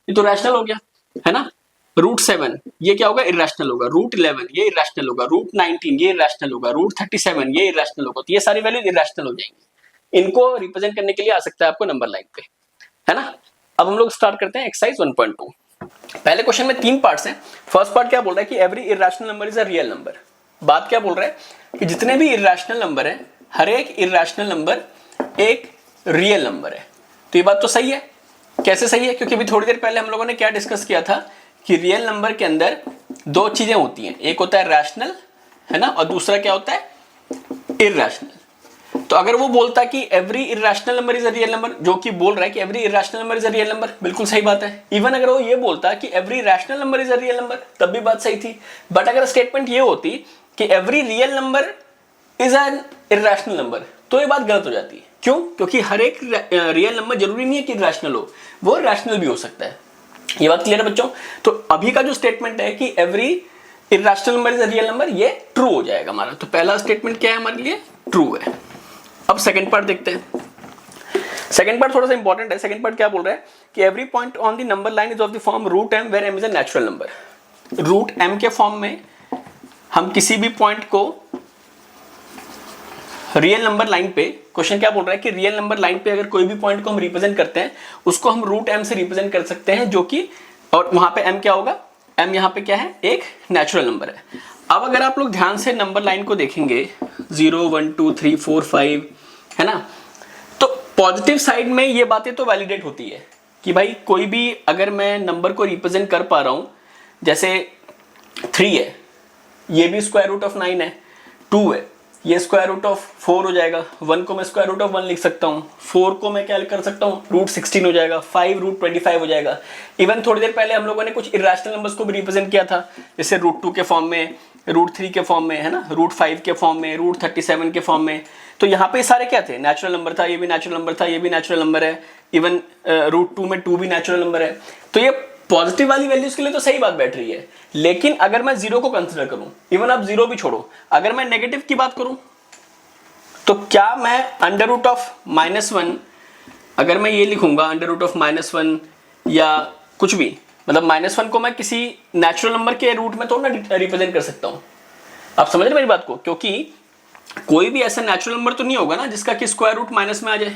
ये तो रैशनल हो गया, है ना। रूट 7 ये क्या होगा, इरेशनल होगा। रूट 11 ये इरेशनल होगा। रूट 19 ये इरेशनल होगा। रूट 37 ये इरेशनल होगा। तो ये सारी वैल्यू इरेशनल हो जाएंगी। इनको रिप्रेजेंट करने के लिए आ सकता है आपको नंबर लाइन पे, है ना। अब हम लोग स्टार्ट करते हैं एक्सरसाइज 1.2। पहले क्वेश्चन में 3 पार्ट्स हैं। फर्स्ट पार्ट क्या बोल रहा है कि every irrational number is a real number. बात क्या बोल रहा है कि जितने भी इरेशनल नंबर है, हर एक इरेशनल नंबर एक रियल नंबर है। तो ये बात तो सही है। कैसे सही है, क्योंकि अभी थोड़ी देर पहले हम लोगों ने क्या डिस्कस किया था कि रियल नंबर के अंदर 2 चीजें होती हैं, एक होता है रैशनल, है ना, और दूसरा क्या होता है, इररेशनल। तो अगर वो बोलता कि every irrational number is a real number, जो कि बोल रहा है कि every irrational number is a real number, बिल्कुल सही बात है। इवन अगर वो ये बोलता कि every rational number is a real number, तब भी बात सही थी। बट अगर स्टेटमेंट ये होती कि every real number is an irrational number, तो ये बात गलत हो जाती है। क्यों? क्योंकि हर एक रियल नंबर जरूरी नहीं है कि रैशनल हो, वो रैशनल भी हो सकता है। ये बात क्लियर है बच्चों। तो अभी का जो स्टेटमेंट है कि every irrational number is a real number, ये ट्रू हो जाएगा हमारा। तो पहला स्टेटमेंट क्या है हमारे लिए, ट्रू है। अब सेकंड पार्ट देखते हैं। सेकंड पार्ट थोड़ा सा इंपॉर्टेंट है। सेकंड पार्ट क्या बोल रहा है कि every point on the number line is of the form root M where M is a natural number. Root M के फॉर्म में हम किसी भी पॉइंट को रियल नंबर लाइन पे, क्वेश्चन क्या बोल रहा है कि रियल नंबर लाइन पे अगर कोई भी पॉइंट को हम रिप्रेजेंट करते हैं, उसको हम रूट एम से रिप्रेजेंट कर सकते हैं, जो कि, और वहां पे एम क्या होगा, एम यहां पे क्या है, एक नेचुरल नंबर है। अब अगर आप लोग ध्यान से नंबर लाइन को देखेंगे 0 1 2 3 4 5, है ना, तो पॉजिटिव साइड में ये बातें तो वैलिडेट होती है कि भाई कोई भी अगर मैं नंबर को रिप्रेजेंट कर पा रहा हूं, जैसे 3 है, ये भी स्क्वायर रूट ऑफ 9 है, 2 है, ये स्क्वायर रूट ऑफ 4 हो जाएगा, 1 को मैं स्क्वायर रूट ऑफ 1 लिख सकता हूँ, 4 को मैं क्या कर सकता हूँ, रूट 16 हो जाएगा, 5 रूट 25 हो जाएगा। इवन थोड़ी देर पहले हम लोगों ने कुछ इरेशनल नंबर्स को भी रिप्रेजेंट किया था, जैसे रूट 2 के फॉर्म में, रूट 3 के फॉर्म में, है ना, रूट 5 के फॉर्म में, रूट 37 के फॉर्म में। तो यहाँ पे सारे क्या थे, नेचुरल नंबर था, ये भी नेचुरल नंबर था, ये भी नेचुरल नंबर है। इवन रूट 2 में 2 भी नेचुरल नंबर है। तो ये पॉजिटिव वाली वैल्यूज के लिए तो सही बात बैठ रही है। लेकिन अगर मैं 0 को कंसिडर करूं, इवन आप 0 भी छोड़ो, अगर मैं नेगेटिव की बात करूं, तो क्या मैं अंडर रूट ऑफ -1, अगर मैं ये लिखूंगा अंडर रूट ऑफ -1 या कुछ भी, मतलब -1 को मैं किसी नेचुरल नंबर के रूट में तो ना रिप्रेजेंट कर सकता हूं। आप समझ रहे मेरी बात को? क्योंकि कोई भी ऐसा नेचुरल नंबर तो नहीं होगा ना जिसका कि स्क्वायर रूट माइनस में आ जाए,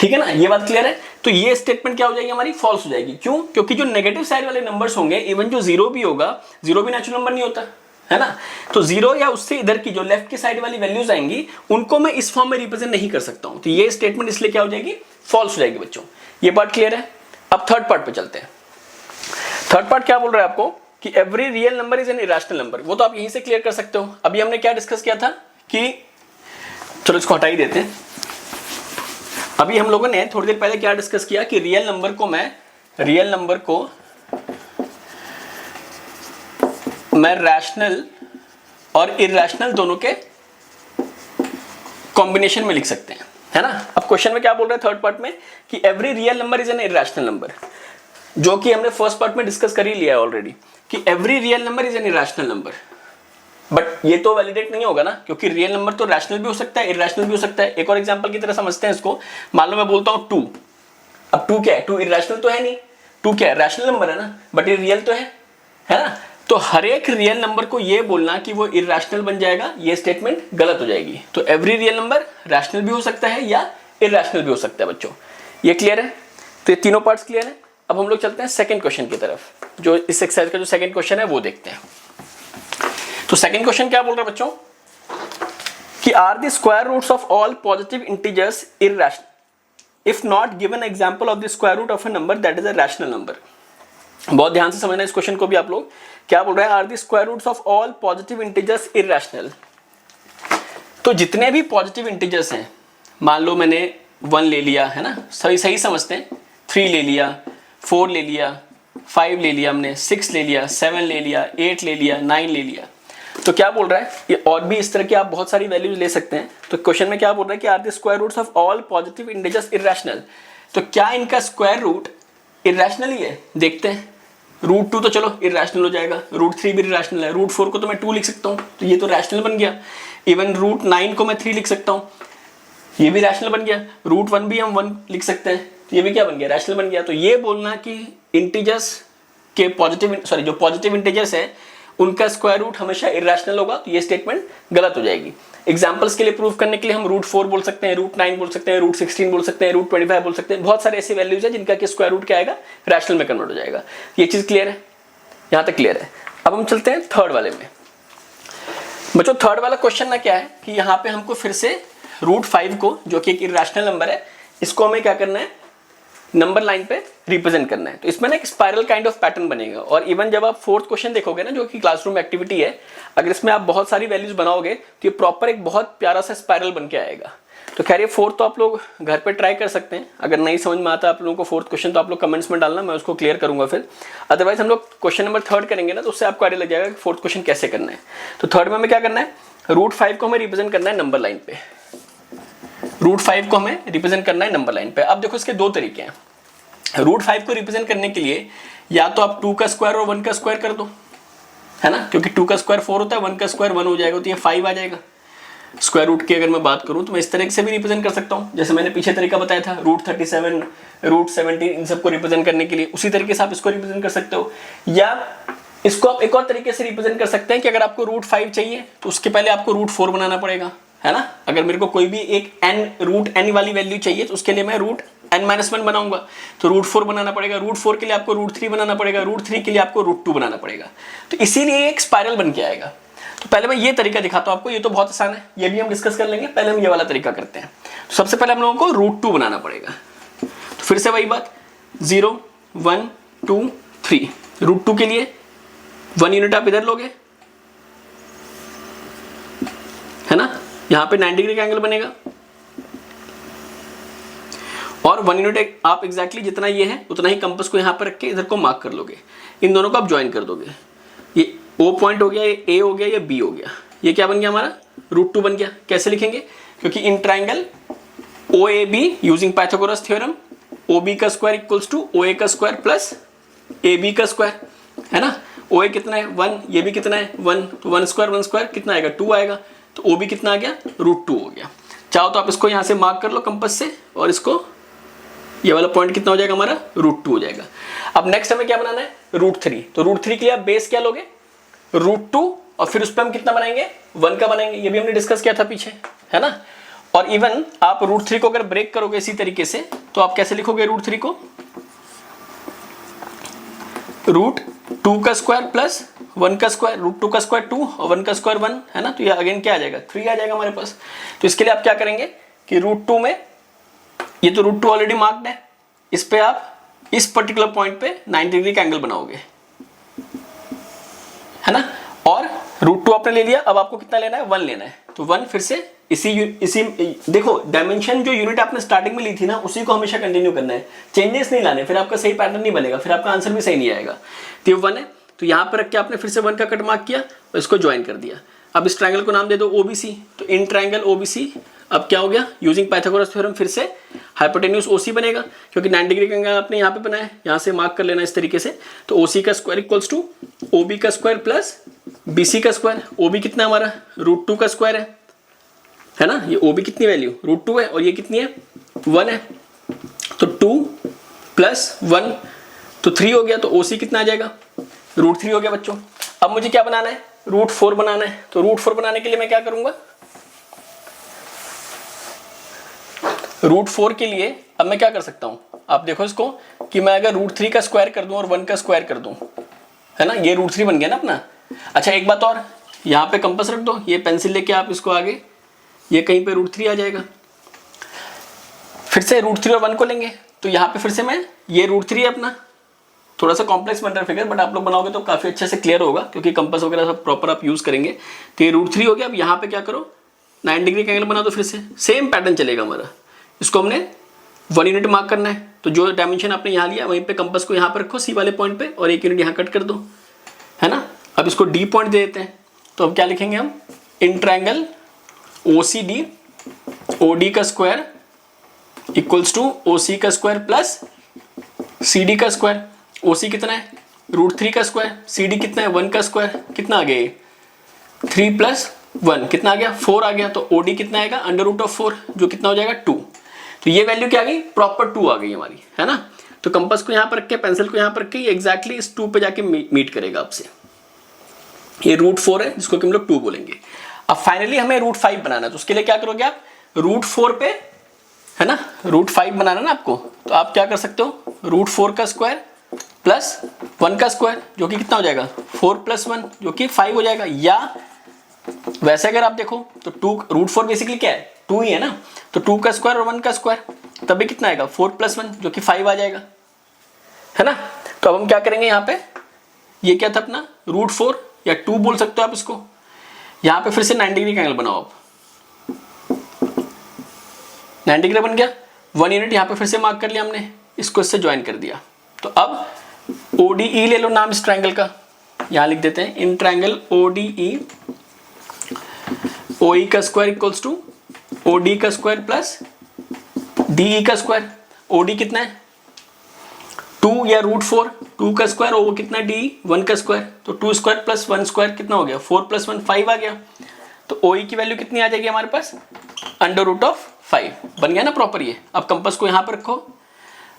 ठीक है ना, ये बात क्लियर है। तो ये स्टेटमेंट क्या हो जाएगी हमारी, फॉल्स हो जाएगी। क्यों? क्योंकि जो नेगेटिव साइड वाले नंबर्स होंगे, इवन जो 0 भी होगा, 0 भी नेचुरल नंबर नहीं होता, है ना, तो 0 या उससे इधर की जो लेफ्ट की साइड वाली वैल्यूज आएंगी, उनको मैं इस फॉर्म में रिप्रेजेंट नहीं कर सकता हूं। तो ये स्टेटमेंट इसलिए क्या हो जाएगी, फॉल्स हो जाएगी बच्चों। ये पार्ट क्लियर है। अब थर्ड पार्ट पे चलते हैं। थर्ड पार्ट क्या बोल रहा है आपको कि every real number is an irrational number. वो तो आप यहीं से क्लियर कर सकते हो। अभी हमने क्या डिस्कस किया था कि, चलो इसको हटा ही देते हैं। अभी हम लोगों ने थोड़ी देर पहले क्या डिस्कस किया कि रियल नंबर को मैं रैशनल और इरेशनल दोनों के कॉम्बिनेशन में लिख सकते हैं, है ना। अब क्वेश्चन में क्या बोल रहे हैं थर्ड पार्ट में कि every real number is an irrational number, जो कि हमने फर्स्ट पार्ट में डिस्कस कर ही लिया है ऑलरेडी कि every real number is an irrational number. But ये तो वैलिडेट नहीं होगा ना, क्योंकि रियल नंबर तो रैशनल भी हो सकता है, इरेशनल भी हो सकता है। एक और एग्जांपल की तरह समझते हैं इसको। मान लो मैं बोलता हूं 2, अब 2 क्या है, 2 इरेशनल तो है नहीं, 2 क्या है, रैशनल नंबर है ना, बट ये रियल तो है ना। तो हर एक रियल नंबर को ये बोलना कि वो इरैशनल बन जाएगा, ये स्टेटमेंट गलत हो जाएगी। तो एवरी रियल नंबर रैशनल भी हो सकता है या इरैशनल भी हो सकता है बच्चों। ये क्लियर है? तो ये तीनों पार्ट्स क्लियर है। अब हम लोग चलते हैं सेकंड क्वेश्चन की तरफ, जो इस एक्सरसाइज का जो सेकंड क्वेश्चन है वो देखते हैं। तो सेकंड क्वेश्चन क्या बोल रहा है बच्चों कि are the square roots of all positive integers irrational if not given example of the square root of a number that is a rational number. बहुत ध्यान से समझना इस क्वेश्चन को भी आप लोग। क्या बोल रहे हैं? Are the square roots of all positive integers irrational. तो जितने भी पॉजिटिव इंटीजर्स हैं, मान लो मैंने 1 ले लिया है ना, सही सही समझते हैं, 3 ले लिया, 4 ले लिया, 5 ले लिया, हमने 6 ले लिया, 7 ले लिया, 8 ले लिया, 9 ले लिया। तो क्या बोल रहा है ये, और भी इस तरह की आप बहुत सारी वैल्यूज ले सकते हैं। तो क्वेश्चन में क्या बोल रहा है कि are the square roots of all positive integers irrational. तो क्या इनका स्क्वायर रूट इरैशनल ही है? देखते हैं। रूट 2 तो चलो इरैशनल हो जाएगा, रूट 3 भी इरैशनल है, रूट 4 को तो मैं 2 लिख सकता हूँ, तो ये तो रैशनल बन गया। इवन रूट 9 को मैं 3 लिख सकता हूँ, ये भी रैशनल बन गया। रूट 1 भी हम 1 लिख सकते हैं, तो ये भी क्या बन गया? रैशनल बन गया। तो ये बोलना कि इंटीजर्स के जो पॉजिटिव इंटीजर्स है उनका स्क्वायर रूट हमेशा इरैशनल होगा, तो ये स्टेटमेंट गलत हो जाएगी। एग्जांपल्स के लिए प्रूव करने के लिए हम रूट 4 बोल सकते हैं, रूट 9 बोल सकते हैं, रूट 16 बोल सकते हैं, रूट 25 बोल सकते हैं। बहुत सारे ऐसी वैल्यूज है जिनका कि स्क्वायर रूट क्या आएगा? रैशनल में कन्वर्ट हो जाएगा। ये चीज क्लियर है? यहां तक क्लियर है। अब हम चलते हैं थर्ड वाले में। बच्चों थर्ड वाला क्वेश्चन ना क्या है कि यहाँ पे हमको फिर से रूट 5 को, जो कि एक इरैशनल नंबर है, इसको हमें क्या करना है? नंबर लाइन पे रिप्रेजेंट करना है। तो इसमें ना एक स्पाइरल काइंड ऑफ पैटर्न बनेगा। और इवन जब आप फोर्थ क्वेश्चन देखोगे ना, जो कि क्लासरूम एक्टिविटी है, अगर इसमें आप बहुत सारी वैल्यूज बनाओगे तो ये प्रॉपर एक बहुत प्यारा सा स्पाइरल बन के आएगा। तो खैर ये फोर्थ तो आप लोग घर पे ट्राई कर सकते हैं। अगर नहीं समझ में आता आप लोगों को फोर्थ क्वेश्चन, तो आप लोग कमेंट्स में डालना, मैं उसको क्लियर करूंगा फिर। अदरवाइज हम लोग क्वेश्चन नंबर थर्ड करेंगे ना, तो उससे आपको आइडिया लग जाएगा कि फोर्थ क्वेश्चन कैसे करना है। तो थर्ड में हमें क्या करना है? रूट 5 को हमें रिप्रेजेंट करना है नंबर लाइन पे। रूट 5 को हमें रिप्रेजेंट करना है नंबर लाइन पे। अब देखो इसके दो तरीके हैं। रूट 5 को रिप्रेजेंट करने के लिए या तो आप 2 का स्क्वायर और 1 का स्क्वायर कर दो, है ना, क्योंकि 2 का स्क्वायर 4 होता है, 1 का स्क्वायर 1 हो जाएगा, तो ये 5 आ जाएगा। स्क्वायर रूट की अगर मैं बात करूं तो मैं इस तरह से भी रिप्रेजेंट कर सकता हूं, जैसे मैंने पीछे तरीका बताया था, रूट 37, रूट 17, इन सबको रिप्रेजेंट करने के लिए उसी तरीके से आप इसको रिप्रेजेंट कर सकते हो। या इसको आप एक और तरीके से रिप्रेजेंट कर सकते हैं कि अगर आपको रूट 5 चाहिए तो उसके पहले आपको रूट 4 बनाना पड़ेगा, है ना। अगर मेरे को कोई भी एक रूट n वाली वैल्यू चाहिए तो उसके लिए मैं रूट n-1 बनाऊंगा, तो रूट 4 बनाना पड़ेगा। रूट 4 के लिए आपको रूट 3 बनाना पड़ेगा, रूट 3 के लिए आपको रूट 2 बनाना पड़ेगा। तो इसीलिए एक स्पाइरल बन के आएगा। तो पहले मैं ये तरीका दिखाता हूं आपको, ये तो बहुत आसान है, ये भी हम डिस्कस कर लेंगे। पहले हम ये वाला तरीका करते हैं। तो सबसे पहले हम लोगों को रूट 2 बनाना पड़ेगा। तो फिर से वही बात, 0 1 2 3। रूट 2 के लिए 1 यूनिट आप इधर लोगे, है ना, यहां पे 90 डिग्री का एंगल बनेगा, और 1 यूनिट आप एग्जैक्टली जितना ये है उतना ही कंपास को यहां पर रख के इधर को मार्क कर लोगे। इन दोनों को आप ज्वाइन कर दोगे। ये O पॉइंट हो गया, ये A हो गया, ये B हो गया। ये क्या बन गया हमारा? रूट 2 बन गया। कैसे लिखेंगे? क्योंकि in triangle OAB using Pythagoras theorem, OB का स्क्वायर इक्वल्स टू OA का स्क्वायर प्लस AB का स्क्वायर, है ना। OA कितना है? 1, ये भी कितना है? 1, तो 1 स्क्वायर कितना आएगा? 2 आएगा। तो OB कितना आ गया? रूट 2 हो गया। चाहो तो आप इसको यहां से मार्क कर लो कंपास से, और इसको ये वाला पॉइंट कितना हो जाएगा हमारा? रूट 2 हो जाएगा। अब नेक्स्ट हमें क्या बनाना है? रूट 3। तो रूट 3 के लिए आप बेस क्या लोगे? रूट 2, और फिर उस पर हम कितना बनाएंगे? 1 का बनाएंगे। ये भी हमने डिस्कस किया था पीछे, है ना। और इवन आप रूट 3 को अगर ब्रेक करोगे इसी तरीके से, तो आप कैसे लिखोगे रूट 3 को? रूट 2 का स्क्वायर प्लस 1 का स्क्वायर, रूट 2 का स्क्वायर 2 और 1 का स्क्वायर 1, है ना। तो ये अगेन क्या आ जाएगा? 3 आ जाएगा हमारे पास। तो इसके लिए आप क्या करेंगे कि रूट 2 में, ये तो रूट 2 ऑलरेडी मार्क्ड है, इस पे आप इस पर्टिकुलर पॉइंट पे 90 डिग्री का एंगल बनाओगे, है ना। और रूट 2 आपने ले लिया, अब आपको कितना लेना है? 1 लेना है। तो 1 फिर से इसी देखो, डायमेंशन जो यूनिट आपने स्टार्टिंग में ली थी ना, उसी को हमेशा कंटिन्यू करना है, चेंजेस नहीं लाने, फिर आपका सही पैटर्न नहीं बनेगा, फिर आपका आंसर भी सही नहीं आएगा। तो ये 1 है, तो यहां पर रख के आपने फिर से 1 का कट मार्क किया और इसको ज्वाइन कर दिया। अब इस ट्रायंगल को नाम दे दो OBC। तो इन ट्रायंगल OBC अब क्या हो गया? यूजिंग पाइथागोरस थ्योरम फिर से हाइपोटेन्यूज OC बनेगा, क्योंकि 90 डिग्री का एंगल आपने यहाँ पे बनाया है, यहाँ से मार्क कर लेना इस तरीके से। तो OC का स्क्वायर इक्वल्स टू OB का स्क्वायर प्लस BC का स्क्वायर। OB कितना हमारा? रूट 2 का स्क्वायर है ना। ये OB कितनी वैल्यू? रूट 2 है, और ये कितनी है? 1 है। तो 2 प्लस 1 तो 3 हो गया। तो OC कितना आ जाएगा? रूट 3 हो गया बच्चों। अब मुझे क्या बनाना है, √4 बनाना है। तो √4 बनाने के लिए मैं क्या करूंगा, √4 के लिए अब मैं क्या कर सकता हूं, आप देखो इसको कि मैं अगर √3 का स्क्वायर कर दूं और 1 का स्क्वायर कर दूं, है ना, ये √3 बन गया ना अपना। अच्छा एक बात और, यहाँ पे कंपास रख दो, ये पेंसिल लेके आप इसको आगे, ये कहीं पे √3 आ जाएगा। फिर से √3 और 1 को लेंगे, तो यहाँ पे फिर से मैं, ये √3 है अपना, थोड़ा सा कॉम्प्लेक्स बन रहा है फिगर, बट आप लोग बनाओगे तो काफी अच्छे से क्लियर होगा क्योंकि कंपास वगैरह सब प्रॉपर आप यूज करेंगे। तो ये √3 हो गया। अब यहाँ पे क्या करो, 9 डिग्री का एंगल बना दो, फिर से सेम पैटर्न चलेगा हमारा। इसको हमने 1 यूनिट मार्क करना है, तो जो डायमेंशन आपने यहाँ लिया वहीं पे कंपास को यहाँ पे रखो सी वाले पॉइंट पे, और 1 यूनिट यहाँ कट कर दो, है ना। अब इसको डी पॉइंट दे देते हैं, तो अब क्या लिखेंगे हम, इन ट्रायंगल OCD OD का स्क्वायर इक्वल्स टू OC का स्क्वायर प्लस CD का स्क्वायर। OC कितना है, √3 का स्क्वायर, CD कितना है, 1 का स्क्वायर, कितना आ गया ये 3 + 1 कितना आ गया, 4 आ गया। तो OD कितना आएगा, √4, जो कितना हो जाएगा 2। तो ये वैल्यू क्या आ गई, प्रॉपर 2 आ गई हमारी, है ना। तो कंपास को यहाँ पर रख के, पेंसिल को यहाँ पर रख के, एग्जैक्टली इस 2 पे जाके मीट करेगा आपसे। ये √4 है जिसको कि हम लोग 2 बोलेंगे। अब फाइनली हमें √5 बनाना है, तो उसके लिए क्या करोगे आप, √4 पे, है ना, √5 बनाना ना आपको, तो आप क्या कर सकते हो, √4 का स्क्वायर प्लस 1 का स्क्वायर, जो कि कितना हो जाएगा 4 + 1, जो कि 5 हो जाएगा। या वैसे अगर आप देखो तो √4 बेसिकली क्या है, 2 ही है ना, तो 2 का स्क्वायर और 1 का स्क्वायर, तब भी कितना आएगा 4 + 1, जो कि 5 आ जाएगा, है ना। तो अब हम क्या करेंगे, यहाँ पे ये क्या था अपना √4 या 2 बोल सकते हो आप इसको। यहाँ पे फिर से 9 डिग्री का एंगल बनाओ आप, 9 डिग्री बन गया। 1 यूनिट यहाँ पे फिर से मार्क कर लिया हमने, इसको इससे ज्वाइन कर दिया। तो अब ODE ले लो नाम इस ट्रायंगल का, यहाँ लिख देते हैं, इन ट्रायंगल ODE OE का स्क्वायर इक्वल्स टू OD का स्क्वायर प्लस DE का स्क्वायर। OD कितना है 2 या √4, 2 का स्क्वायर, और वो कितना DE 1 का स्क्वायर, तो 2 स्क्वायर प्लस 1 स्क्वायर कितना हो गया, 4 + 1 5 आ गया। तो OE की वैल्यू कितनी आ जाएगी हमारे पास, √5 बन गया ना प्रॉपर ये। अब कंपास को यहाँ पर रखो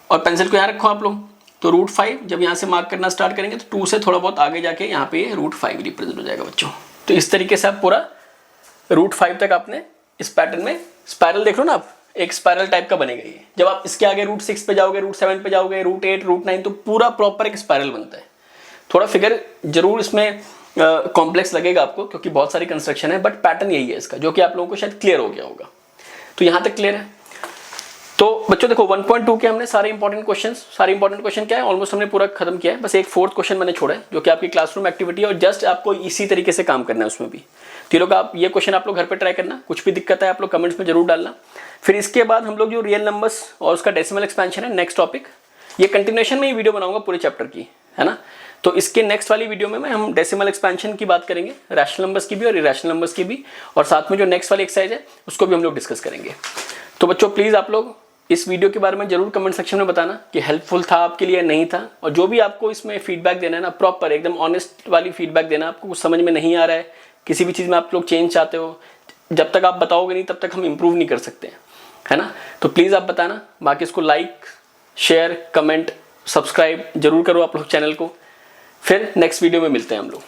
और पेंसिल को यहाँ रखो आप लोग, तो √5 जब यहाँ से मार्क करना स्टार्ट करेंगे तो 2 से थोड़ा बहुत आगे जाके यहाँ पे ये √5 रिप्रेजेंट हो जाएगा बच्चों। तो इस तरीके से आप पूरा √5 तक आपने इस पैटर्न में, स्पायरल देख लो ना आप, एक स्पायरल टाइप का बनेगा ये। जब आप इसके आगे √6 पे जाओगे, √7 पे जाओगे, √8 √9, तो पूरा प्रॉपर एक स्पायरल बनता है। थोड़ा फिगर जरूर इसमें कॉम्प्लेक्स लगेगा आपको क्योंकि बहुत सारी कंस्ट्रक्शन है, बट पैटर्न यही है इसका, जो कि आप लोगों को शायद क्लियर हो गया होगा। तो यहाँ तक क्लियर है। तो बच्चों देखो 1.2 के हमने सारे इंपॉर्टेंट क्वेश्चन क्या है, ऑलमोस्ट हमने पूरा खत्म किया है। बस एक 4th क्वेश्चन मैंने छोड़ा है जो कि आपकी क्लासरूम एक्टिविटी है, और जस्ट आपको इसी तरीके से काम करना है उसमें भी। तो ये लोग आप ये क्वेश्चन आप लोग घर पे ट्राई करना, कुछ भी दिक्कत है आप लोग कमेंट्स में जरूर डालना। फिर इसके बाद हम लोग जो रियल नंबर्स और उसका डेसिमल एक्सपेंशन है, नेक्स्ट टॉपिक, ये कंटिन्यूएशन में ही वीडियो बनाऊंगा पूरे चैप्टर की, है ना। तो इसके नेक्स्ट वाली वीडियो में हम डेसिमल एक्सपेंशन की बात करेंगे, रैशनल नंबर्स की भी और इरेशनल नंबर्स की भी, और साथ में जो नेक्स्ट वाली एक्सरसाइज है उसको भी हम लोग डिस्कस करेंगे। तो बच्चों प्लीज आप लोग इस वीडियो के बारे में जरूर कमेंट सेक्शन में बताना कि हेल्पफुल था आपके लिए, नहीं था। और जो भी आपको इसमें फीडबैक देना है ना, प्रॉपर एकदम ऑनेस्ट वाली फीडबैक देना। आपको कुछ समझ में नहीं आ रहा है, किसी भी चीज़ में आप लोग चेंज चाहते हो, जब तक आप बताओगे नहीं तब तक हम इम्प्रूव नहीं कर सकते, है ना। तो प्लीज़ आप बताना। बाकी इसको लाइक, शेयर, कमेंट, सब्सक्राइब जरूर करो आप लोग चैनल को। फिर नेक्स्ट वीडियो में मिलते हैं हम लोग।